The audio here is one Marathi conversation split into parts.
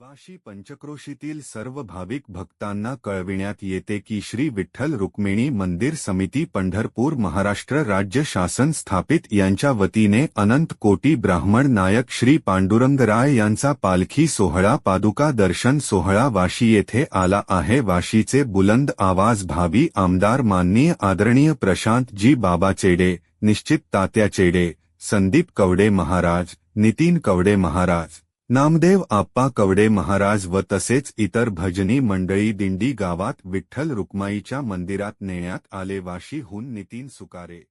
वाशी पंचक्रोशीतील सर्व भाविक भक्तांना कळविण्यात येते की श्री विठ्ठल रुक्मिणी मंदिर समिती पंढरपूर महाराष्ट्र राज्य शासन स्थापित यांच्या वतीने अनंत कोटी ब्राह्मण नायक श्री पांडुरंगराय यांचा पालखी सोहळा पादुका दर्शन सोहळा वाशी येथे आला आहे। वाशीचे बुलंद आवाज भावी आमदार माननीय आदरणीय प्रशांत जी बाबा चेडे, निश्चित तात्या चेडे, संदीप कवडे महाराज, नितीन कवडे महाराज, नामदेव आप्पा कवडे महाराज व तसेच इतर भजनी मंडळी दिंडी गावात विठ्ठल रुक्माईच्या मंदिरात नेण्यात आले। वाशीहून नितीन सुकारे।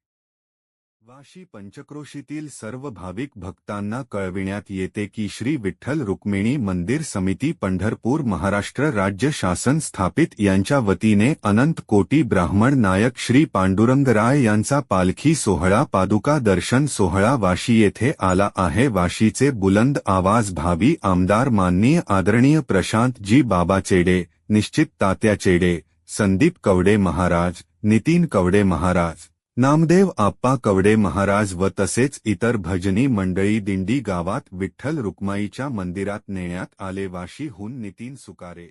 वाशी पंचक्रोशीतील सर्व भाविक भक्तांना कळविण्यात येते की श्री विठ्ठल रुक्मिणी मंदिर समिती पंढरपूर महाराष्ट्र राज्य शासन स्थापित यांच्या वतीने अनंत कोटी ब्राह्मण नायक श्री पांडुरंगराय यांचा पालखी सोहळा पादुका दर्शन सोहळा वाशी येथे आला आहे। वाशीचे बुलंद आवाज भावी आमदार माननीय आदरणीय प्रशांत जी बाबा चेडे, निश्चित तात्या चेडे, संदीप कवडे महाराज, नितीन कवडे महाराज, नामदेव आप्पा कवडे महाराज व तसेच इतर भजनी मंडळी दिंडी गावात विठ्ठल रुक्माईच्या मंदिरात नेण्यात आले। वाशीहून नितीन सुकारे।